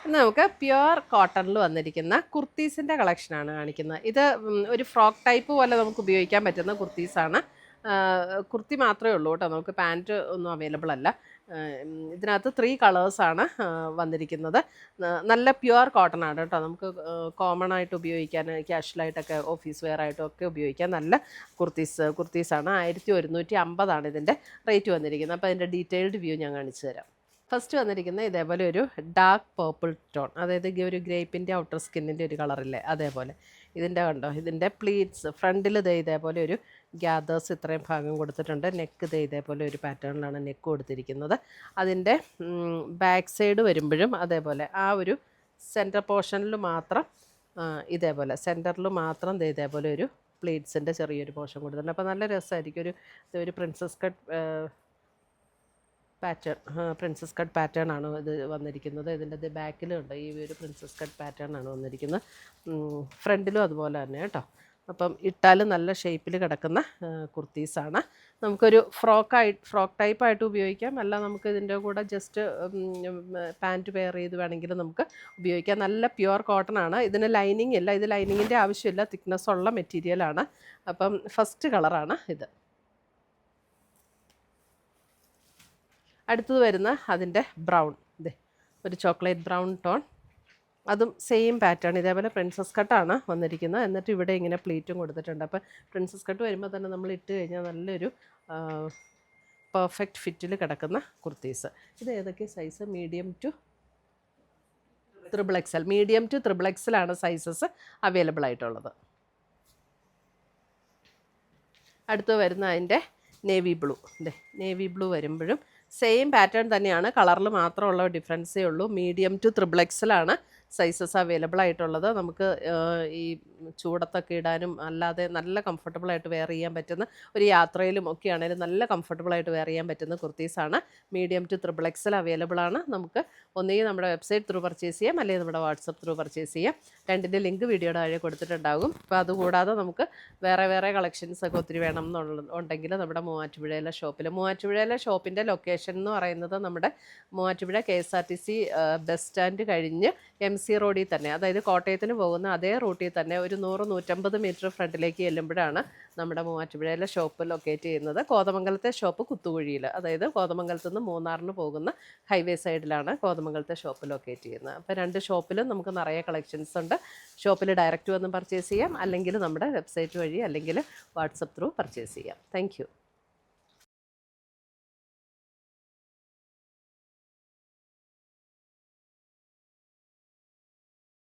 ഇന്ന് നമുക്ക് പ്യുവർ കോട്ടണിൽ വന്നിരിക്കുന്ന കുർത്തീസിൻ്റെ കളക്ഷനാണ് കാണിക്കുന്നത്. ഇത് ഒരു ഫ്രോക്ക് ടൈപ്പ് പോലെ നമുക്ക് ഉപയോഗിക്കാൻ പറ്റുന്ന കുർത്തീസാണ്. കുർത്തി മാത്രമേ ഉള്ളൂ കേട്ടോ, നമുക്ക് പാൻറ്റ് ഒന്നും അവൈലബിൾ അല്ല. ഇതിനകത്ത് 3 കളേഴ്സാണ് വന്നിരിക്കുന്നത്. നല്ല പ്യുവർ കോട്ടൺ ആണ് കേട്ടോ, നമുക്ക് കോമൺ ആയിട്ട് ഉപയോഗിക്കാൻ, ക്യാഷ്വലായിട്ടൊക്കെ ഓഫീസ് വെയർ ആയിട്ടും ഒക്കെ ഉപയോഗിക്കാൻ നല്ല കുർത്തീസാണ്. 1150 ഇതിൻ്റെ റേറ്റ് വന്നിരിക്കുന്നത്. അപ്പോൾ അതിൻ്റെ ഡീറ്റെയിൽഡ് വ്യൂ ഞാൻ കാണിച്ചു തരാം. ഫസ്റ്റ് വന്നിരിക്കുന്ന ഇതേപോലെ ഒരു ഡാർക്ക് പേർപ്പിൾ ടോൺ, അതായത് ഒരു ഗ്രേപ്പിൻ്റെ ഔട്ടർ സ്കിന്നിൻ്റെ ഒരു കളറില്ലേ അതേപോലെ. ഇതിൻ്റെ കണ്ടോ, ഇതിൻ്റെ പ്ലീറ്റ്സ് ഫ്രണ്ടിൽ ഇതേപോലെ ഒരു ഗ്യാദേഴ്സ് ഇത്രയും ഭാഗം കൊടുത്തിട്ടുണ്ട്. നെക്ക് ഇതേപോലെ ഒരു പാറ്റേണിലാണ് നെക്ക് കൊടുത്തിരിക്കുന്നത്. അതിൻ്റെ ബാക്ക് സൈഡ് വരുമ്പോഴും അതേപോലെ ആ ഒരു സെൻറ്റർ പോർഷനിൽ മാത്രം ഇതേപോലെ സെൻറ്ററിൽ മാത്രം ഇതേപോലെ ഒരു പ്ലീറ്റ്സിൻ്റെ ചെറിയൊരു പോർഷൻ കൊടുത്തിട്ടുണ്ട്. അപ്പോൾ നല്ല രസമായിരിക്കും. ഒരു princess cut princess cut pattern ആണ് ഇത് വന്നിരിക്കുന്നത്. ഇതിൻ്റെ ബാക്കിലുണ്ട് ഈ ഒരു പ്രിൻസസ് കട്ട് പാറ്റേൺ ആണ് വന്നിരിക്കുന്നത്. ഫ്രണ്ടിലും അതുപോലെ തന്നെ കേട്ടോ. അപ്പം ഇട്ടാലും നല്ല ഷേപ്പിൽ കിടക്കുന്ന കുർത്തീസാണ്. നമുക്കൊരു ഫ്രോക്ക് ടൈപ്പായിട്ട് ഉപയോഗിക്കാം, അല്ല നമുക്ക് ഇതിൻ്റെ കൂടെ ജസ്റ്റ് പാൻറ്റ് പെയർ ചെയ്ത് വേണമെങ്കിൽ നമുക്ക് ഉപയോഗിക്കാം. നല്ല പ്യുവർ കോട്ടൺ ആണ്. ഇതിന് ലൈനിങ് ഇല്ല, ഇത് ലൈനിങ്ങിൻ്റെ ആവശ്യമില്ല, തിക്നെസ് ഉള്ള മെറ്റീരിയലാണ്. അപ്പം ഫസ്റ്റ് കളറാണ് ഇത്. അടുത്തത് വരുന്ന അതിൻ്റെ ബ്രൗൺ, ഒരു ചോക്ലേറ്റ് ബ്രൗൺ ടോൺ, അതും സെയിം പാറ്റേൺ ഇതേപോലെ പ്രിൻസസ് കട്ടാണ് വന്നിരിക്കുന്നത്. എന്നിട്ട് ഇവിടെ ഇങ്ങനെ പ്ലീറ്റും കൊടുത്തിട്ടുണ്ട്. അപ്പോൾ പ്രിൻസസ് കട്ട് വരുമ്പോൾ തന്നെ നമ്മൾ ഇട്ട് കഴിഞ്ഞാൽ നല്ലൊരു പെർഫെക്റ്റ് ഫിറ്റിൽ കിടക്കുന്ന കുർത്തീസ്. ഇത് ഏതൊക്കെ size? Medium to triple XL sizes available ആയിട്ടുള്ളത്. അടുത്ത് വരുന്ന അതിൻ്റെ നേവി ബ്ലൂ വരുമ്പോഴും സെയിം പാറ്റേൺ തന്നെയാണ്, കളറിൽ മാത്രമുള്ള ഡിഫറൻസേ ഉള്ളൂ. മീഡിയം ടു ത്രിബിൾ എക്സലാണ് സൈസസ് അവൈലബിൾ ആയിട്ടുള്ളത്. നമുക്ക് ഈ ചൂടത്തൊക്കെ ഇടാനും അല്ലാതെ നല്ല കംഫർട്ടബിളായിട്ട് വെയർ ചെയ്യാൻ പറ്റുന്ന, ഒരു യാത്രയിലും ഒക്കെ ആണെങ്കിലും നല്ല കംഫർട്ടബിളായിട്ട് വെയർ ചെയ്യാൻ പറ്റുന്ന കുർത്തീസാണ്. Medium to triple XL available ആണ്. നമുക്ക് ഒന്നുകിൽ നമ്മുടെ വെബ്സൈറ്റ് ത്രൂ പർച്ചേസ് ചെയ്യാം, അല്ലെങ്കിൽ നമ്മുടെ വാട്സപ്പ് ത്രൂ പർച്ചേസ് ചെയ്യാം. രണ്ടിൻ്റെ ലിങ്ക് വീഡിയോയുടെ താഴെ കൊടുത്തിട്ടുണ്ടാകും. അപ്പോൾ അതുകൂടാതെ നമുക്ക് വേറെ കളക്ഷൻസൊക്കെ ഒത്തിരി വേണം എന്നുണ്ടെങ്കിൽ നമ്മുടെ മൂവാറ്റുപുഴയിലെ ഷോപ്പിൻ്റെ ലൊക്കേഷൻ എന്ന് പറയുന്നത് നമ്മുടെ മൂവാറ്റുപുഴ KSRTC ബസ് സ്റ്റാൻഡ് കഴിഞ്ഞ് MC റോഡിൽ തന്നെ, അതായത് കോട്ടയത്തിന് പോകുന്ന അതേ റൂട്ടിൽ തന്നെ ഒരു 100-150 മീറ്റർ ഫ്രണ്ടിലേക്ക് ചെല്ലുമ്പോഴാണ് നമ്മുടെ മൂവാറ്റുപുഴയിലെ ഷോപ്പ് ലൊക്കേറ്റ് ചെയ്യുന്നത്. കോതമംഗലത്തെ ഷോപ്പ് കുത്തുകുഴിയിൽ, അതായത് കോതമംഗലത്ത് നിന്ന് മൂന്നാറിന് പോകുന്ന ഹൈവേ സൈഡിലാണ് കോതമംഗലത്തെ ഷോപ്പ് ലൊക്കേറ്റ് ചെയ്യുന്നത്. അപ്പോൾ 2 ഷോപ്പിലും നമുക്ക് നിറയെ കളക്ഷൻസ് ഉണ്ട്. ഷോപ്പിൽ ഡയറക്റ്റ് വന്ന് പർച്ചേസ് ചെയ്യാം, അല്ലെങ്കിൽ നമ്മുടെ വെബ്സൈറ്റ് വഴി അല്ലെങ്കിൽ വാട്സപ്പ് ത്രൂ പർച്ചേസ് ചെയ്യാം. താങ്ക്